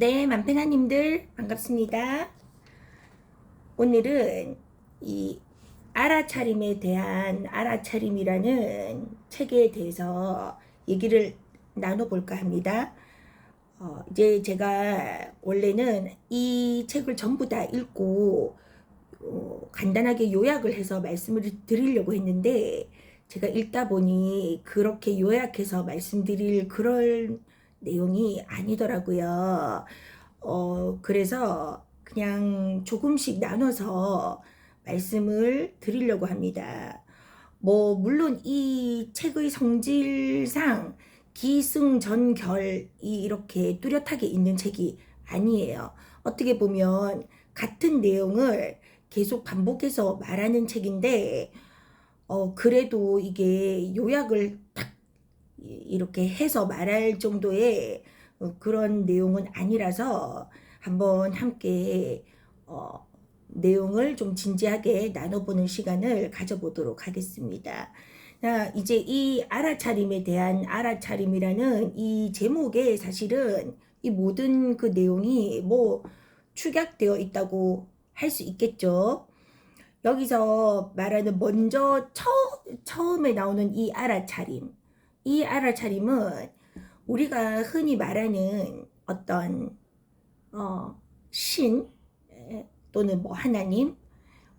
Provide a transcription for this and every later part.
네, 맘pen아님들 반갑습니다. 오늘은 이 알아차림에 대한 알아차림이라는 책에 대해서 얘기를 나눠볼까 합니다. 이제 제가 원래는 이 책을 전부 다 읽고 간단하게 요약을 해서 말씀을 드리려고 했는데 제가 읽다 보니 그렇게 요약해서 말씀드릴 그럴 내용이 아니더라고요. 그래서 그냥 조금씩 나눠서 말씀을 드리려고 합니다. 물론 이 책의 성질상 기승전결이 이렇게 뚜렷하게 있는 책이 아니에요. 어떻게 보면 같은 내용을 계속 반복해서 말하는 책인데, 그래도 이게 요약을 딱 이렇게 해서 말할 정도의 그런 내용은 아니라서 한번 함께 내용을 좀 진지하게 나눠보는 시간을 가져보도록 하겠습니다. 이제 이 알아차림에 대한 알아차림이라는 이 제목에 사실은 이 모든 그 내용이 축약되어 있다고 할 수 있겠죠. 여기서 말하는 먼저 처음에 나오는 이 알아차림. 이 알아차림은 우리가 흔히 말하는 어떤 신 또는 하나님,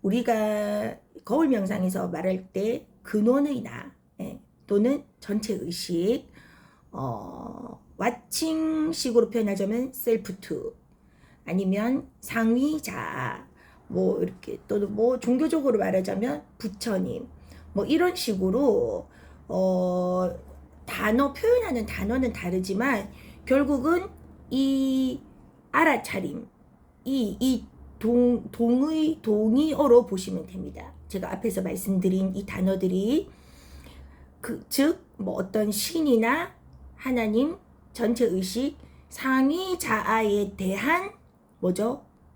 우리가 거울 명상에서 말할 때 근원의 나 또는 전체 의식, 와칭식으로 표현하자면 셀프 투, 아니면 상위 자아, 이렇게 또는 종교적으로 말하자면 부처님, 이런 식으로 단어 표현하는 단어는 다르지만 결국은 이 알아차림, 이 동의어로 보시면 됩니다. 제가 앞에서 말씀드린 이 단어들이 즉 어떤 신이나 하나님, 전체 의식, 상위 자아에 대한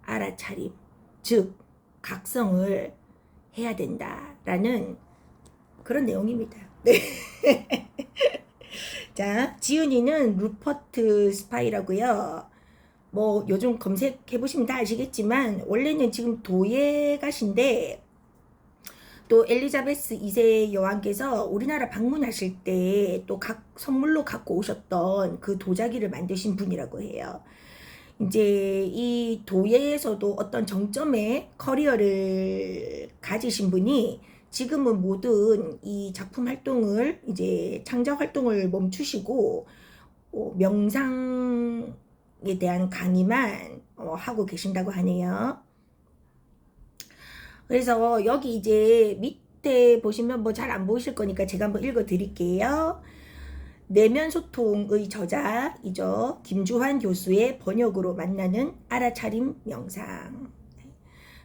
알아차림, 즉 각성을 해야 된다라는 그런 내용입니다. 네. 자, 지은이는 루퍼트 스파이라고요. 요즘 검색해보시면 다 아시겠지만 원래는 지금 도예가신데, 또 엘리자베스 2세 여왕께서 우리나라 방문하실 때 또 선물로 갖고 오셨던 그 도자기를 만드신 분이라고 해요. 이제 이 도예에서도 어떤 정점의 커리어를 가지신 분이 지금은 모든 이 작품 활동을, 이제 창작 활동을 멈추시고 명상에 대한 강의만 하고 계신다고 하네요. 그래서 여기 이제 밑에 보시면 잘 안 보이실 거니까 제가 한번 읽어 드릴게요. 내면소통의 저자이죠. 김주환 교수의 번역으로 만나는 알아차림 명상.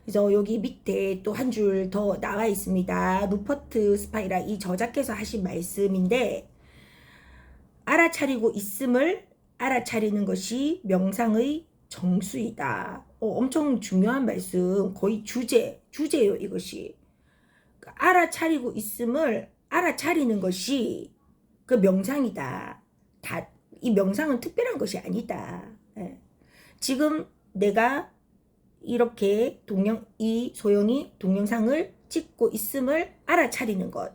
그래서 여기 밑에 또 한 줄 더 나와 있습니다. 루퍼트 스파이라 이 저자께서 하신 말씀인데, 알아차리고 있음을 알아차리는 것이 명상의 정수이다. 엄청 중요한 말씀, 거의 주제예요, 이것이. 알아차리고 있음을 알아차리는 것이 그 명상이다. 이 명상은 특별한 것이 아니다. 지금 내가 이렇게 이 소영이 동영상을 찍고 있음을 알아차리는 것,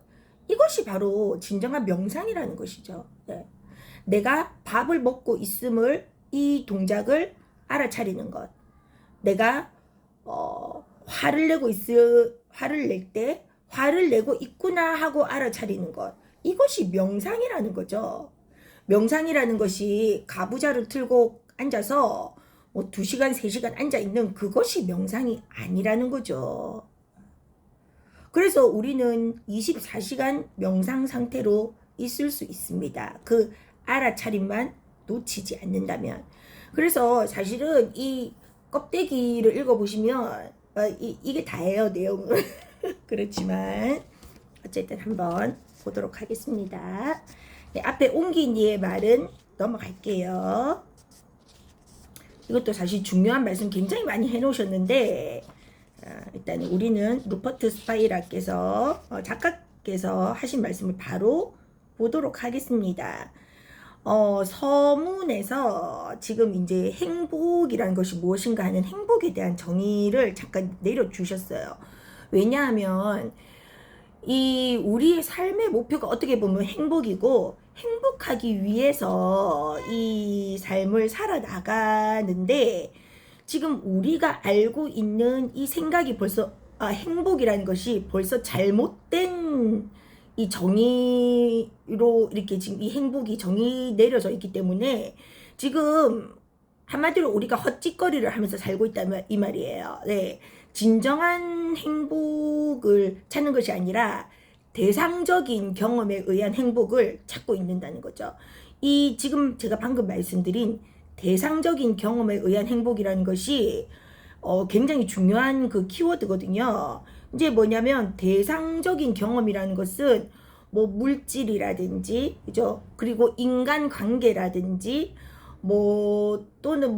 이것이 바로 진정한 명상이라는 것이죠. 내가 밥을 먹고 있음을, 이 동작을 알아차리는 것, 내가 화를 낼 때 화를 내고 있구나 하고 알아차리는 것, 이것이 명상이라는 거죠. 명상이라는 것이 가부좌를 틀고 앉아서 2시간, 3시간 앉아있는 그것이 명상이 아니라는 거죠. 그래서 우리는 24시간 명상 상태로 있을 수 있습니다. 그 알아차림만 놓치지 않는다면. 그래서 사실은 이 껍데기를 읽어보시면 이게 다예요, 내용은. 그렇지만 어쨌든 한번 보도록 하겠습니다. 네, 앞에 옹기니의 말은 넘어갈게요. 이것도 사실 중요한 말씀 굉장히 많이 해놓으셨는데, 일단 우리는 루퍼트 스파이라께서 작가께서 하신 말씀을 바로 보도록 하겠습니다. 서문에서 지금 이제 행복이라는 것이 무엇인가 하는 행복에 대한 정의를 잠깐 내려주셨어요. 왜냐하면 이 우리의 삶의 목표가 어떻게 보면 행복이고, 행복하기 위해서 이 삶을 살아나가는데, 지금 우리가 알고 있는 이 생각이 벌써 행복이라는 것이 벌써 잘못된 이 정의로 이렇게 지금 이 행복이 정의 내려져 있기 때문에 지금 한마디로 우리가 헛짓거리를 하면서 살고 있다 이 말이에요. 네. 진정한 행복을 찾는 것이 아니라 대상적인 경험에 의한 행복을 찾고 있는다는 거죠. 이 지금 제가 방금 말씀드린 대상적인 경험에 의한 행복이라는 것이 굉장히 중요한 그 키워드거든요. 이제 뭐냐면 대상적인 경험이라는 것은 뭐 물질이라든지, 그죠? 그리고 인간 관계라든지, 뭐 또는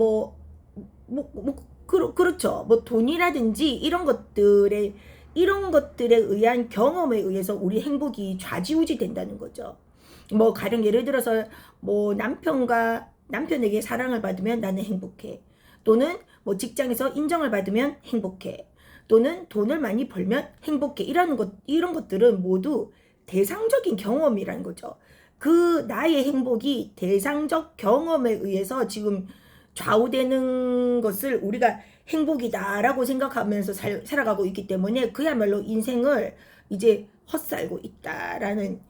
그렇죠. 뭐 돈이라든지 이런 것들에 의한 경험에 의해서 우리 행복이 좌지우지 된다는 거죠. 뭐 가령 예를 들어서 뭐 남편에게 사랑을 받으면 나는 행복해. 또는 뭐 직장에서 인정을 받으면 행복해. 또는 돈을 많이 벌면 행복해. 이런 것들은 모두 대상적인 경험이라는 거죠. 그 나의 행복이 대상적 경험에 의해서 지금 좌우되는 것을 우리가 행복이다라고 생각하면서 살아가고 있기 때문에 그야말로 인생을 이제 헛살고 있다라는,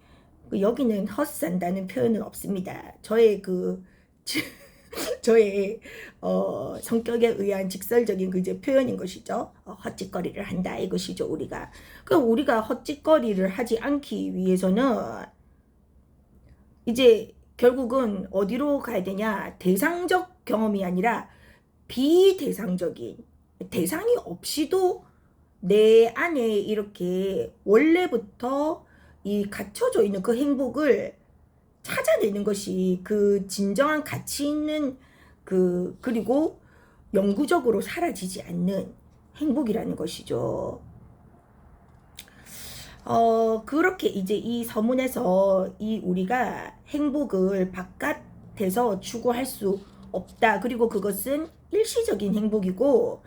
여기는 헛산다는 표현은 없습니다. 저의 저의 성격에 의한 직설적인 그 이제 표현인 것이죠. 헛짓거리를 한다 이것이죠. 우리가 헛짓거리를 하지 않기 위해서는 이제 결국은 어디로 가야 되냐, 대상적 경험이 아니라 비대상적인, 대상이 없이도 내 안에 이렇게 원래부터 이 갖춰져 있는 그 행복을 찾아내는 것이 그 진정한 가치 있는 그리고 영구적으로 사라지지 않는 행복이라는 것이죠. 그렇게 이제 이 서문에서 우리가 행복을 바깥에서 추구할 수 없다. 그리고 그것은 일시적인 행복이고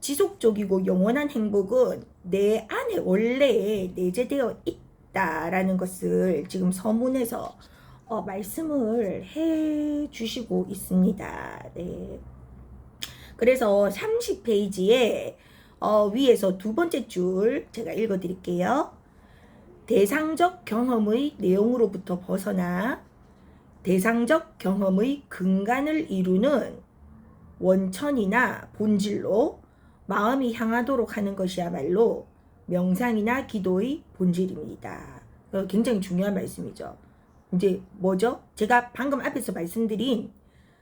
지속적이고 영원한 행복은 내 안에 원래 내재되어 있다라는 것을 지금 서문에서 말씀을 해 주시고 있습니다. 네. 그래서 30페이지에 위에서 두 번째 줄 제가 읽어 드릴게요. 대상적 경험의 내용으로부터 벗어나 대상적 경험의 근간을 이루는 원천이나 본질로 마음이 향하도록 하는 것이야말로 명상이나 기도의 본질입니다. 굉장히 중요한 말씀이죠. 이제 뭐죠? 제가 방금 앞에서 말씀드린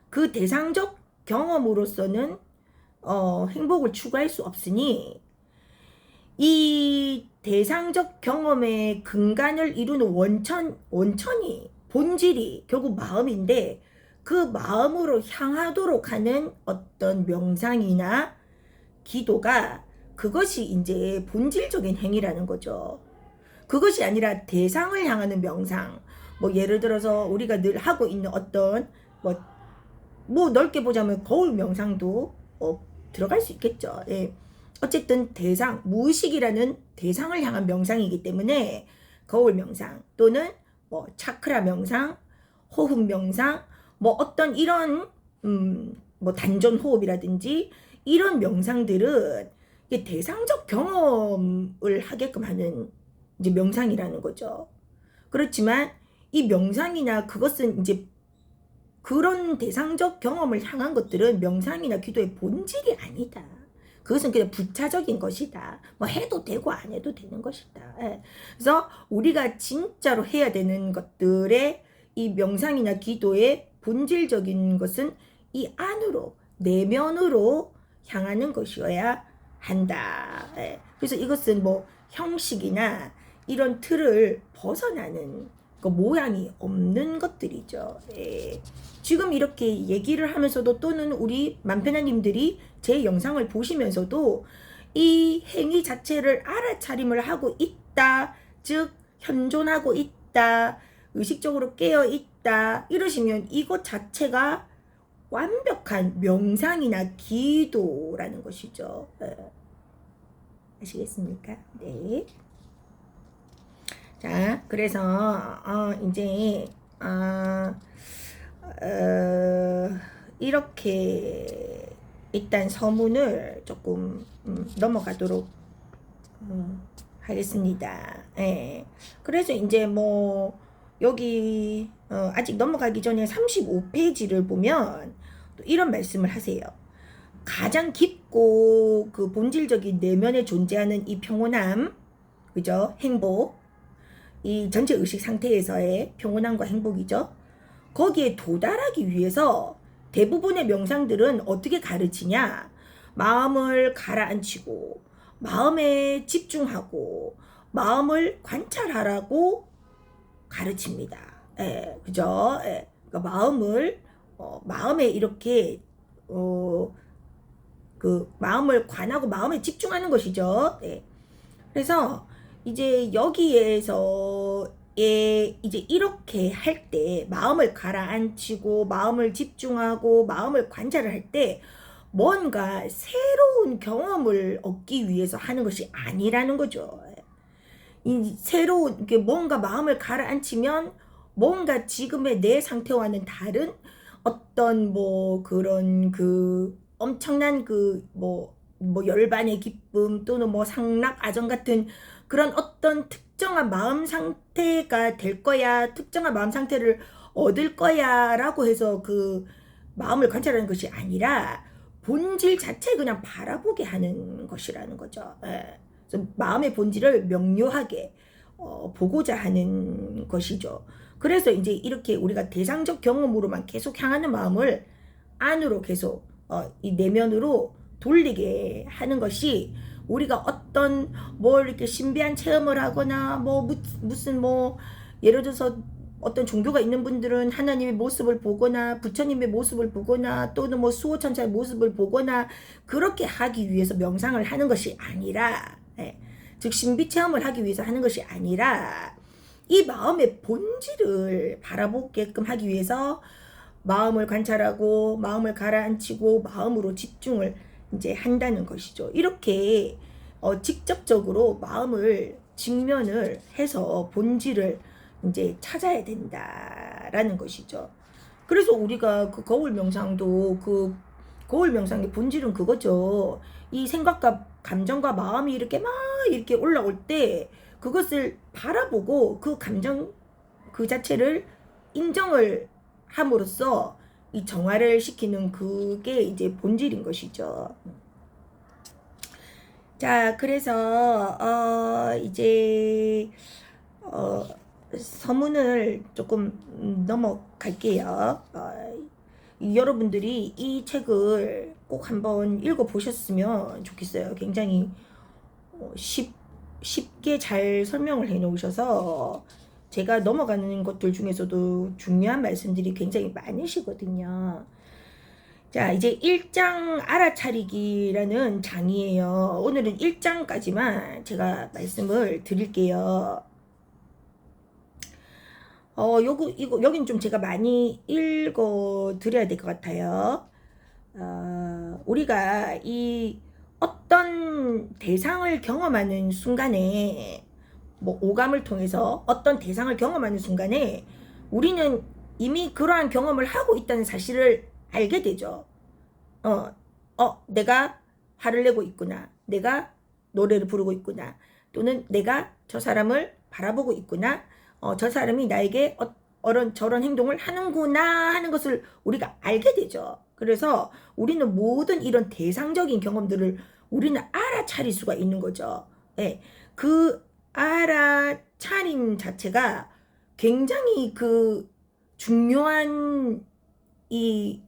그 대상적 경험으로서는 행복을 추구할 수 없으니 이 대상적 경험의 근간을 이루는 원천이, 본질이 결국 마음인데 그 마음으로 향하도록 하는 어떤 명상이나 기도가, 그것이 이제 본질적인 행위라는 거죠. 그것이 아니라 대상을 향하는 명상, 뭐 예를 들어서 우리가 늘 하고 있는 어떤 뭐 넓게 보자면 거울 명상도 들어갈 수 있겠죠. 예. 어쨌든 무의식이라는 대상을 향한 명상이기 때문에 거울 명상 또는 뭐 차크라 명상, 호흡 명상, 뭐 어떤 이런 뭐 단전 호흡이라든지 이런 명상들은 이게 대상적 경험을 하게끔 하는 이제 명상이라는 거죠. 그렇지만 이 명상이나 그것은 이제 그런 대상적 경험을 향한 것들은 명상이나 기도의 본질이 아니다. 그것은 그냥 부차적인 것이다. 뭐 해도 되고 안 해도 되는 것이다. 예. 그래서 우리가 진짜로 해야 되는 것들의 이 명상이나 기도의 본질적인 것은 이 안으로, 내면으로 향하는 것이어야 한다. 예. 그래서 이것은 뭐 형식이나 이런 틀을 벗어나는 그 모양이 없는 것들이죠. 예. 지금 이렇게 얘기를 하면서도 또는 우리 맘페나님들이 제 영상을 보시면서도 이 행위 자체를 알아차림을 하고 있다, 즉 현존하고 있다, 의식적으로 깨어 있다 이러시면 이것 자체가 완벽한 명상이나 기도라는 것이죠. 아시겠습니까? 네. 자, 그래서 이제 이렇게 일단 서문을 조금 넘어가도록 하겠습니다. 예. 그래서 이제 뭐 여기 아직 넘어가기 전에 35페이지를 보면 또 이런 말씀을 하세요. 가장 깊고 그 본질적인 내면에 존재하는 이 평온함, 그죠? 행복, 이 전체 의식 상태에서의 평온함과 행복이죠. 거기에 도달하기 위해서 대부분의 명상들은 어떻게 가르치냐? 마음을 가라앉히고 마음에 집중하고 마음을 관찰하라고 가르칩니다. 예, 그죠? 예, 그러니까 마음을 마음에 이렇게 그 마음을 관하고 마음에 집중하는 것이죠. 예. 그래서 이제 여기에서 이제 이렇게 할 때 마음을 가라앉히고 마음을 집중하고 마음을 관찰을 할 때 뭔가 새로운 경험을 얻기 위해서 하는 것이 아니라는 거죠. 이 새로운 이게 뭔가 마음을 가라앉히면 뭔가 지금의 내 상태와는 다른 어떤 뭐 그런 그 엄청난 그 뭐 열반의 기쁨 또는 뭐 상락 아정 같은 그런 어떤 특정한 마음 상태가 될 거야, 특정한 마음 상태를 얻을 거야 라고 해서 그 마음을 관찰하는 것이 아니라 본질 자체 그냥 바라보게 하는 것이라는 거죠. 예. 그래서 마음의 본질을 명료하게 보고자 하는 것이죠. 그래서 이제 이렇게 우리가 대상적 경험으로만 계속 향하는 마음을 안으로 계속 이 내면으로 돌리게 하는 것이 우리가 어떤 뭘 이렇게 신비한 체험을 하거나 뭐 무슨 뭐 예를 들어서 어떤 종교가 있는 분들은 하나님의 모습을 보거나 부처님의 모습을 보거나 또는 뭐 수호천사의 모습을 보거나 그렇게 하기 위해서 명상을 하는 것이 아니라 즉 신비 체험을 하기 위해서 하는 것이 아니라 이 마음의 본질을 바라보게끔 하기 위해서 마음을 관찰하고 마음을 가라앉히고 마음으로 집중을 이제 한다는 것이죠. 이렇게 직접적으로 마음을 직면을 해서 본질을 이제 찾아야 된다라는 것이죠. 그래서 우리가 그 거울 명상도 그 거울 명상의 본질은 그거죠. 이 생각과 감정과 마음이 이렇게 막 이렇게 올라올 때 그것을 바라보고 그 감정 그 자체를 인정을 함으로써 이 정화를 시키는 그게 이제 본질인 것이죠. 자, 그래서 이제 서문을 조금 넘어갈게요. 여러분들이 이 책을 꼭 한번 읽어보셨으면 좋겠어요. 굉장히 쉽게 잘 설명을 해 놓으셔서 제가 넘어가는 것들 중에서도 중요한 말씀들이 굉장히 많으시거든요. 자, 이제 1장 알아차리기라는 장이에요. 오늘은 1장까지만 제가 말씀을 드릴게요. 여긴 좀 제가 많이 읽어 드려야 될 것 같아요. 우리가 이 어떤 대상을 경험하는 순간에 뭐 오감을 통해서 어떤 대상을 경험하는 순간에 우리는 이미 그러한 경험을 하고 있다는 사실을 알게 되죠. 내가 화를 내고 있구나. 내가 노래를 부르고 있구나. 또는 내가 저 사람을 바라보고 있구나. 저 사람이 나에게 저런 행동을 하는구나 하는 것을 우리가 알게 되죠. 그래서 우리는 모든 이런 대상적인 경험들을 우리는 알아차릴 수가 있는 거죠. 네. 그 알아차림 자체가 굉장히 그 중요한 이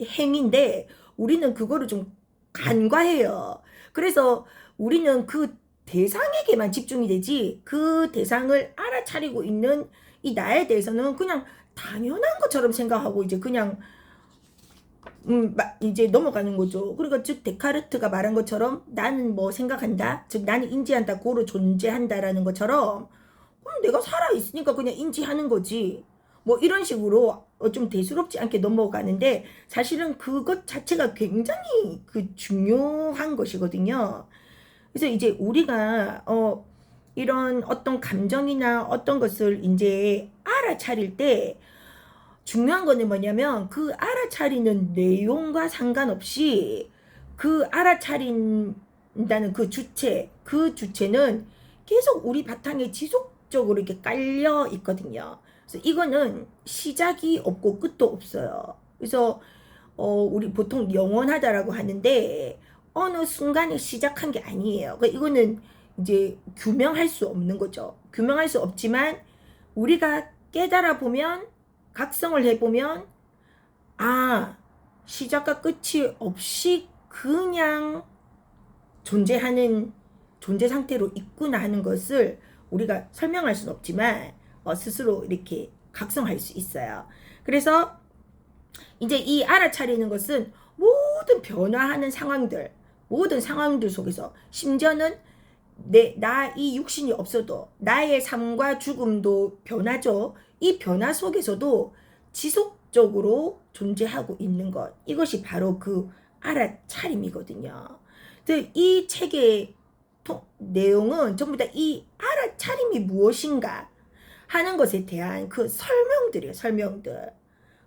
행위인데 우리는 그거를 좀 간과해요. 그래서 우리는 그 대상에게만 집중이 되지 그 대상을 알아차리고 있는 이 나에 대해서는 그냥 당연한 것처럼 생각하고 이제 그냥 이제 넘어가는 거죠. 그러니까 즉 데카르트가 말한 것처럼 나는 뭐 생각한다, 즉 나는 인지한다, 고로 존재한다라는 것처럼 내가 살아있으니까 그냥 인지하는 거지. 뭐 이런 식으로 좀 대수롭지 않게 넘어가는데 사실은 그것 자체가 굉장히 그 중요한 것이거든요. 그래서 이제 우리가 이런 어떤 감정이나 어떤 것을 이제 알아차릴 때 중요한 거는 뭐냐면 그 알아차리는 내용과 상관없이 그 알아차린다는 그 주체는 계속 우리 바탕에 지속적으로 이렇게 깔려 있거든요. 그래서 이거는 시작이 없고 끝도 없어요. 그래서 우리 보통 영원하다라고 하는데 어느 순간에 시작한 게 아니에요. 그러니까 이거는 이제 규명할 수 없는 거죠. 규명할 수 없지만 우리가 깨달아 보면 각성을 해보면 아 시작과 끝이 없이 그냥 존재하는 존재 상태로 있구나 하는 것을 우리가 설명할 수는 없지만 스스로 이렇게 각성할 수 있어요. 그래서 이제 이 알아차리는 것은 모든 변화하는 상황들, 모든 상황들 속에서 심지어는 나 이 육신이 없어도 나의 삶과 죽음도 변하죠. 이 변화 속에서도 지속적으로 존재하고 있는 것. 이것이 바로 그 알아차림이거든요. 이 책의 내용은 전부 다 이 알아차림이 무엇인가 하는 것에 대한 그 설명들이에요. 설명들.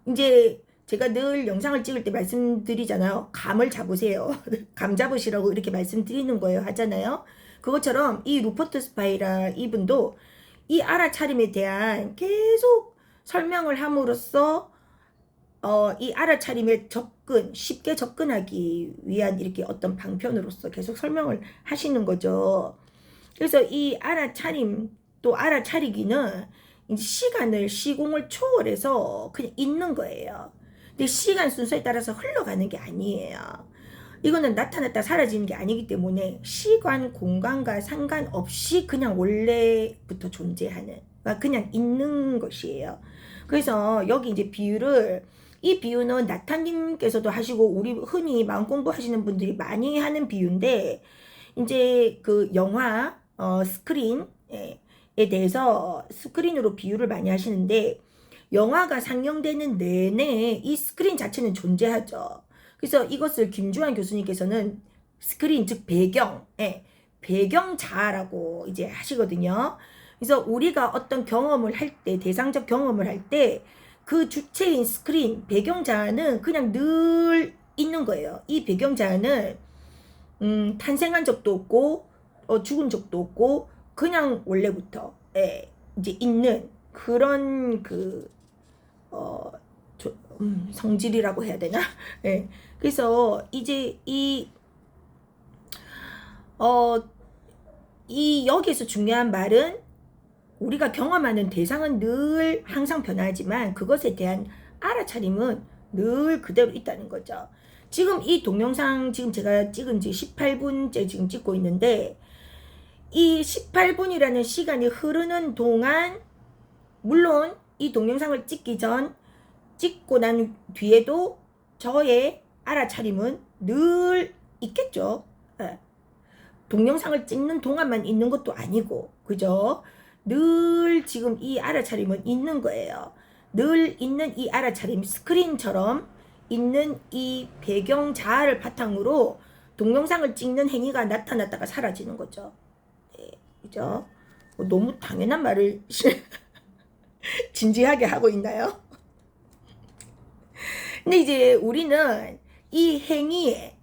이제 제가 늘 영상을 찍을 때 말씀드리잖아요. 감을 잡으세요. 감 잡으시라고 이렇게 말씀드리는 거예요. 하잖아요. 그것처럼 이 루퍼트 스파이라 이분도 이 알아차림에 대한 계속 설명을 함으로써 이 알아차림에 쉽게 접근하기 위한 이렇게 어떤 방편으로서 계속 설명을 하시는 거죠. 그래서 이 알아차림 또 알아차리기는 이제 시공을 초월해서 그냥 있는 거예요. 근데 시간 순서에 따라서 흘러가는 게 아니에요. 이거는 나타났다 사라지는 게 아니기 때문에 시간, 공간과 상관없이 그냥 원래부터 존재하는, 그냥 있는 것이에요. 그래서 여기 이제 이 비유는 나타님께서도 하시고 우리 흔히 마음 공부하시는 분들이 많이 하는 비유인데 이제 그 영화 스크린에 대해서 스크린으로 비유를 많이 하시는데 영화가 상영되는 내내 이 스크린 자체는 존재하죠. 그래서 이것을 김주환 교수님께서는 스크린 즉 배경자라고 이제 하시거든요. 그래서 우리가 어떤 경험을 할 때, 대상적 경험을 할 때 그 주체인 스크린 배경자는 그냥 늘 있는 거예요. 이 배경자는 탄생한 적도 없고 죽은 적도 없고 그냥 원래부터 이제 있는 그런 성질이라고 해야 되나? 그래서 이제 여기서 중요한 말은 우리가 경험하는 대상은 늘 항상 변하지만 그것에 대한 알아차림은 늘 그대로 있다는 거죠. 지금 이 동영상 지금 제가 찍은 지 18분째 지금 찍고 있는데 이 18분이라는 시간이 흐르는 동안 물론 이 동영상을 찍고 난 뒤에도 저의 알아차림은 늘 있겠죠. 동영상을 찍는 동안만 있는 것도 아니고 그죠? 늘 지금 이 알아차림은 있는 거예요. 늘 있는 이 알아차림 스크린처럼 있는 이 배경 자아를 바탕으로 동영상을 찍는 행위가 나타났다가 사라지는 거죠. 그죠? 너무 당연한 말을 진지하게 하고 있나요? 근데 이제 우리는 이 행위에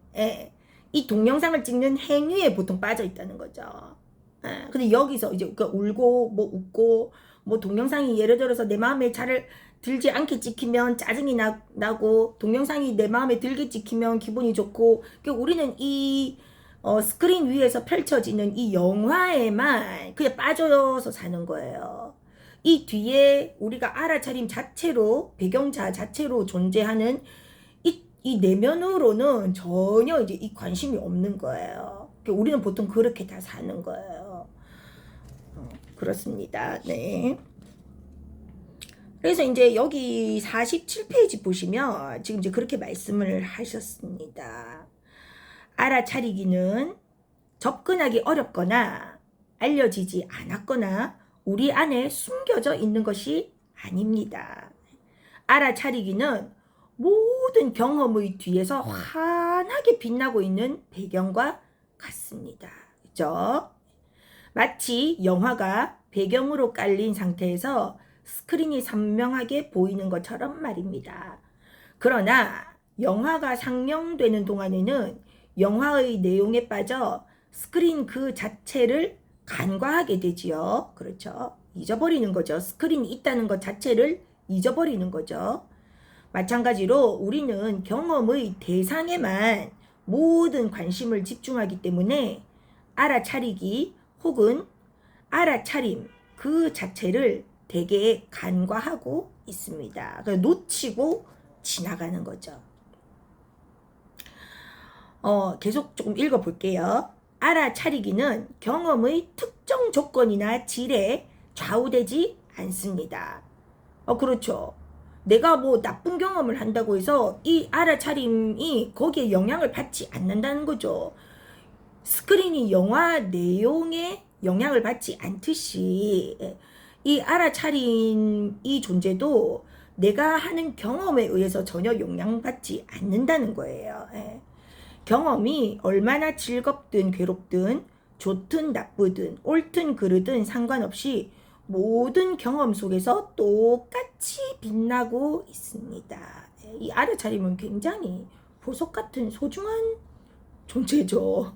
이 동영상을 찍는 행위에 보통 빠져 있다는 거죠. 근데 여기서 이제 울고 뭐 웃고 뭐 동영상이 예를 들어서 내 마음에 잘 들지 않게 찍히면 짜증이 나고 동영상이 내 마음에 들게 찍히면 기분이 좋고 우리는 이 스크린 위에서 펼쳐지는 이 영화에만 그냥 빠져서 사는 거예요. 이 뒤에 우리가 알아차림 자체로 배경자 자체로 존재하는 이 내면으로는 전혀 이제 이 관심이 없는 거예요. 우리는 보통 그렇게 다 사는 거예요. 그렇습니다. 네. 그래서 이제 여기 47페이지 보시면 지금 이제 그렇게 말씀을 하셨습니다. 알아차리기는 접근하기 어렵거나 알려지지 않았거나 우리 안에 숨겨져 있는 것이 아닙니다. 알아차리기는 모든 경험의 뒤에서 환하게 빛나고 있는 배경과 같습니다. 그죠? 마치 영화가 배경으로 깔린 상태에서 스크린이 선명하게 보이는 것처럼 말입니다. 그러나 영화가 상영되는 동안에는 영화의 내용에 빠져 스크린 그 자체를 간과하게 되지요. 그렇죠? 잊어버리는 거죠. 스크린이 있다는 것 자체를 잊어버리는 거죠. 마찬가지로 우리는 경험의 대상에만 모든 관심을 집중하기 때문에 알아차리기 혹은 알아차림 그 자체를 되게 간과하고 있습니다. 놓치고 지나가는 거죠. 계속 조금 읽어볼게요. 알아차리기는 경험의 특정 조건이나 질에 좌우되지 않습니다. 그렇죠. 내가 뭐 나쁜 경험을 한다고 해서 이 알아차림이 거기에 영향을 받지 않는다는 거죠. 스크린이 영화 내용에 영향을 받지 않듯이 이 알아차림 이 존재도 내가 하는 경험에 의해서 전혀 영향받지 않는다는 거예요. 경험이 얼마나 즐겁든 괴롭든 좋든 나쁘든 옳든 그르든 상관없이 모든 경험 속에서 똑같이 빛나고 있습니다. 이 알아차림은 굉장히 보석 같은 소중한 존재죠.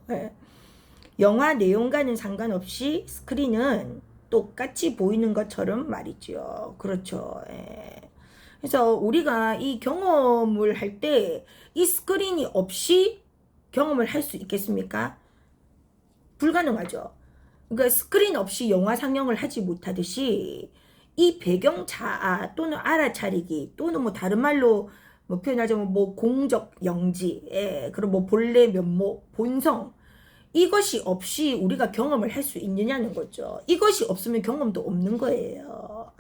영화 내용과는 상관없이 스크린은 똑같이 보이는 것처럼 말이죠. 그렇죠. 그래서 우리가 이 경험을 할 때 이 스크린이 없이 경험을 할 수 있겠습니까? 불가능하죠. 그러니까 스크린 없이 영화 상영을 하지 못하듯이 이 배경 자아 또는 알아차리기 또는 뭐 다른 말로 뭐 표현하자면 뭐 공적 영지, 그리고 뭐 본래 면목, 본성 이것이 없이 우리가 경험을 할 수 있느냐는 거죠. 이것이 없으면 경험도 없는 거예요.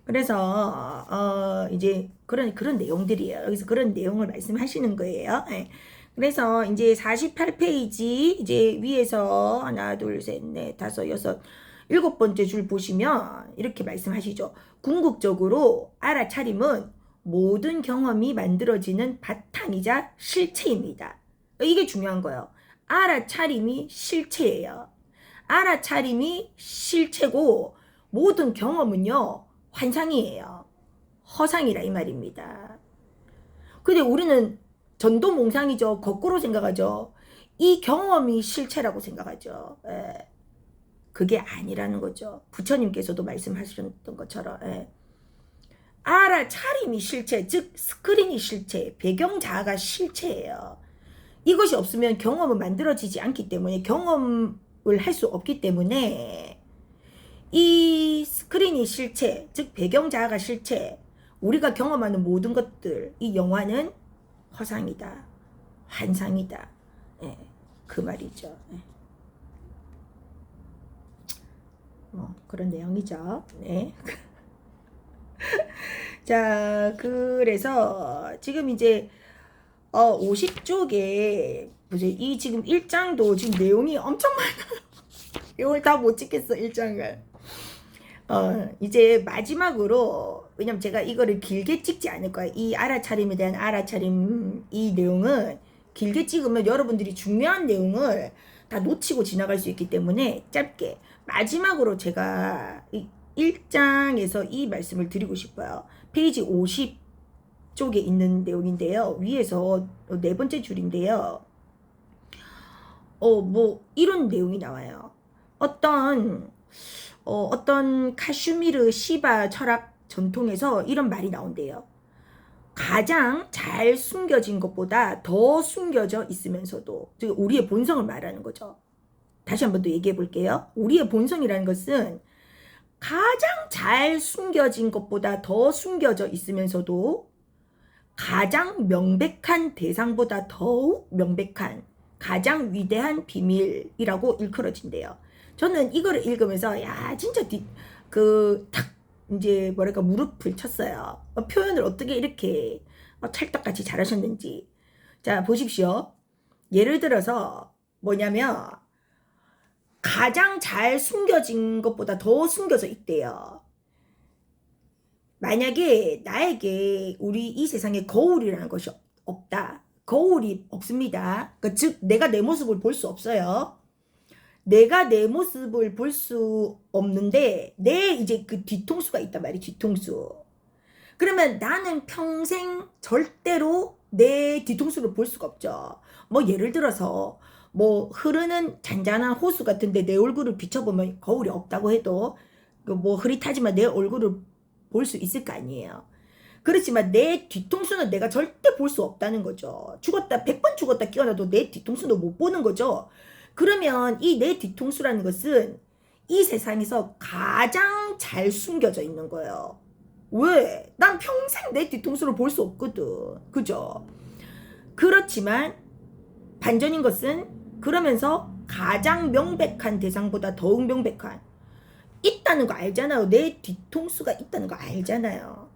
그래서 이제 그런 내용들이에요. 여기서 그런 내용을 말씀하시는 거예요. 그래서 이제 48페이지 이제 위에서 하나, 둘, 셋, 넷, 다섯, 여섯, 일곱 번째 줄 보시면 이렇게 말씀하시죠. 궁극적으로 알아차림은 모든 경험이 만들어지는 바탕이자 실체입니다. 이게 중요한 거예요. 알아차림이 실체예요. 알아차림이 실체고 모든 경험은요 환상이에요. 허상이라 이 말입니다. 근데 우리는 전도몽상이죠. 거꾸로 생각하죠. 이 경험이 실체라고 생각하죠. 그게 아니라는 거죠. 부처님께서도 말씀하셨던 것처럼 알아차림이 실체, 즉 스크린이 실체, 배경 자아가 실체예요. 이것이 없으면 경험은 만들어지지 않기 때문에 경험을 할 수 없기 때문에 이 스크린이 실체, 즉 배경 자아가 실체, 우리가 경험하는 모든 것들, 이 영화는 허상이다, 환상이다. 그 말이죠. 그런 내용이죠. 네. 자, 그래서 지금 이제 50쪽에 이 지금 1장도 지금 내용이 엄청 많아요. 이걸 다 못 찍겠어 1장을. 이제 마지막으로 왜냐면 제가 이거를 길게 찍지 않을 거예요. 이 알아차림에 대한 알아차림 이 내용은 길게 찍으면 여러분들이 중요한 내용을 다 놓치고 지나갈 수 있기 때문에 짧게 마지막으로 제가 1장에서 이 말씀을 드리고 싶어요. 페이지 50쪽에 있는 내용인데요. 위에서 네 번째 줄인데요. 뭐 이런 내용이 나와요. 어떤 카슈미르 시바 철학 전통에서 이런 말이 나온대요. 가장 잘 숨겨진 것보다 더 숨겨져 있으면서도, 즉 우리의 본성을 말하는 거죠. 다시 한번 더 얘기해 볼게요. 우리의 본성이라는 것은 가장 잘 숨겨진 것보다 더 숨겨져 있으면서도 가장 명백한 대상보다 더욱 명백한 가장 위대한 비밀이라고 일컬어진대요. 저는 이거를 읽으면서 야 진짜 탁 이제 뭐랄까 무릎을 쳤어요. 표현을 어떻게 이렇게 찰떡같이 잘하셨는지. 자 보십시오. 예를 들어서 뭐냐면 가장 잘 숨겨진 것보다 더 숨겨져 있대요. 만약에 나에게 우리 이 세상에 거울이라는 것이 없다. 거울이 없습니다. 그러니까 즉 내가 내 모습을 볼 수 없어요. 내가 내 모습을 볼 수 없는데 내 이제 그 뒤통수가 있단 말이에요. 뒤통수. 그러면 나는 평생 절대로 내 뒤통수를 볼 수가 없죠. 뭐 예를 들어서 뭐 흐르는 잔잔한 호수 같은데 내 얼굴을 비춰보면 거울이 없다고 해도 뭐 흐릿하지만 내 얼굴을 볼 수 있을 거 아니에요. 그렇지만 내 뒤통수는 내가 절대 볼 수 없다는 거죠. 죽었다 100번 죽었다 깨어나도 내 뒤통수도 못 보는 거죠. 그러면 이 내 뒤통수라는 것은 이 세상에서 가장 잘 숨겨져 있는 거예요. 왜? 난 평생 내 뒤통수를 볼 수 없거든. 그죠? 그렇지만 반전인 것은 그러면서 가장 명백한 대상보다 더욱 명백한 있다는 거 알잖아요. 내 뒤통수가 있다는 거 알잖아요.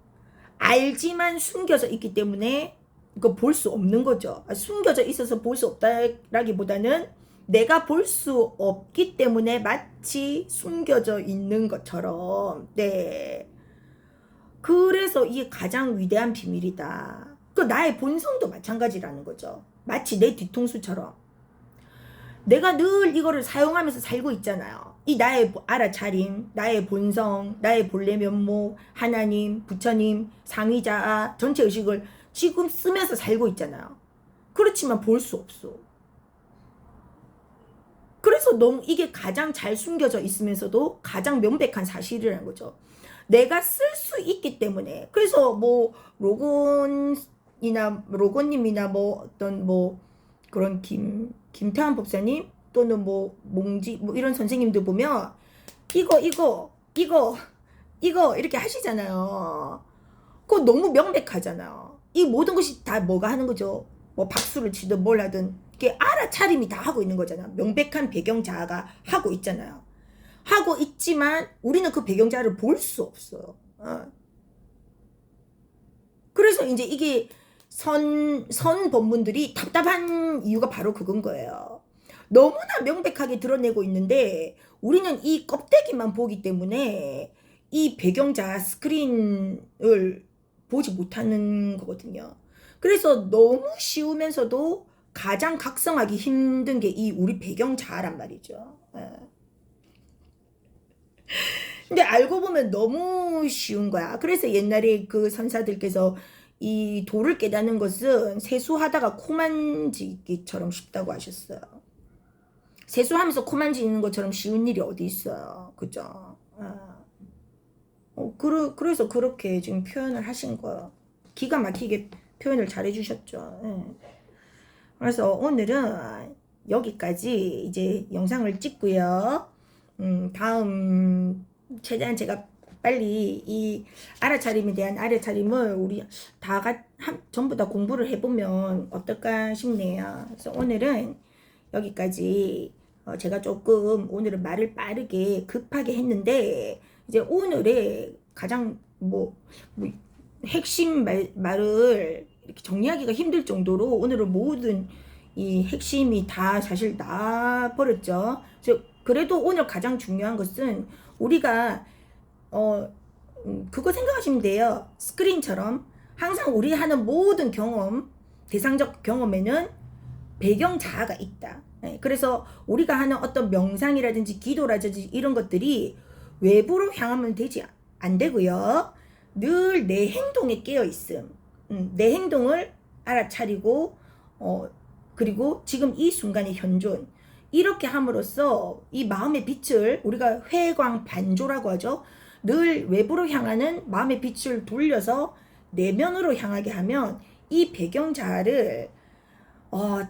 알지만 숨겨져 있기 때문에 이거 볼 수 없는 거죠. 숨겨져 있어서 볼 수 없다라기보다는 내가 볼 수 없기 때문에 마치 숨겨져 있는 것처럼. 네. 그래서 이게 가장 위대한 비밀이다. 그 나의 본성도 마찬가지라는 거죠. 마치 내 뒤통수처럼. 내가 늘 이거를 사용하면서 살고 있잖아요. 이 나의 알아차림, 나의 본성, 나의 본래 면목, 하나님, 부처님, 상위자아, 전체 의식을 지금 쓰면서 살고 있잖아요. 그렇지만 볼 수 없어. 그래서 너무 이게 가장 잘 숨겨져 있으면서도 가장 명백한 사실이라는 거죠. 내가 쓸 수 있기 때문에. 그래서 뭐 로건님이나 뭐 어떤 뭐 그런 김태환 법사님 또는 뭐 몽지 뭐 이런 선생님들 보면 이거 이렇게 하시잖아요. 그거 너무 명백하잖아요. 이 모든 것이 다 뭐가 하는 거죠? 뭐 박수를 치든 뭘 하든 이게 알아차림이 다 하고 있는 거잖아요. 명백한 배경 자아가 하고 있잖아요. 하고 있지만 우리는 그 배경 자아를 볼 수 없어요. 그래서 이제 이게 선 법문들이 답답한 이유가 바로 그건 거예요. 너무나 명백하게 드러내고 있는데 우리는 이 껍데기만 보기 때문에 이 배경자 스크린을 보지 못하는 거거든요. 그래서 너무 쉬우면서도 가장 각성하기 힘든 게 이 우리 배경자란 말이죠. 근데 알고 보면 너무 쉬운 거야. 그래서 옛날에 그 선사들께서 이 도를 깨닫는 것은 세수하다가 코 만지기처럼 쉽다고 하셨어요. 세수하면서 코 만지는 것처럼 쉬운 일이 어디 있어요. 그죠? 그래서 그렇게 지금 표현을 하신 거예요. 기가 막히게 표현을 잘 해주셨죠. 그래서 오늘은 여기까지 이제 영상을 찍고요. 다음 최대한 제가 빨리 이 알아차림에 대한 알아차림을 우리 전부 다 공부를 해보면 어떨까 싶네요. 그래서 오늘은 여기까지. 제가 조금 오늘은 말을 빠르게 급하게 했는데 이제 오늘의 가장 뭐 핵심 말을 이렇게 정리하기가 힘들 정도로 오늘은 모든 이 핵심이 다 사실 나버렸죠. 그래도 오늘 가장 중요한 것은 우리가 그거 생각하시면 돼요. 스크린처럼 항상 우리 하는 모든 경험, 대상적 경험에는 배경 자아가 있다. 그래서 우리가 하는 어떤 명상이라든지 기도라든지 이런 것들이 외부로 향하면 안 되고요. 늘 내 행동에 깨어 있음. 내 행동을 알아차리고 그리고 지금 이 순간의 현존 이렇게 함으로써 이 마음의 빛을 우리가 회광반조라고 하죠. 늘 외부로 향하는 마음의 빛을 돌려서 내면으로 향하게 하면 이 배경 자아를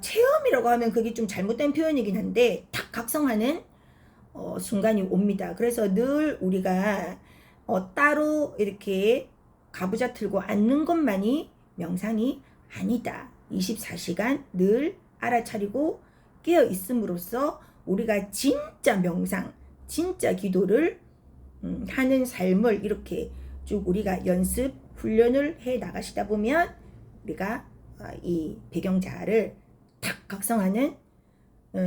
체험이라고 하면 그게 좀 잘못된 표현이긴 한데 탁 각성하는 순간이 옵니다. 그래서 늘 우리가 따로 이렇게 가부좌 틀고 앉는 것만이 명상이 아니다. 24시간 늘 알아차리고 깨어 있음으로써 우리가 진짜 명상, 진짜 기도를 하는 삶을 이렇게 쭉 우리가 연습, 훈련을 해 나가시다 보면 우리가 이 배경 자아를 탁 각성하는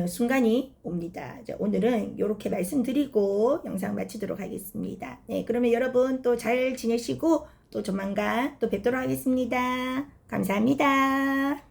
순간이 옵니다. 오늘은 이렇게 말씀드리고 영상 마치도록 하겠습니다. 네, 그러면 여러분 또 잘 지내시고 또 조만간 또 뵙도록 하겠습니다. 감사합니다.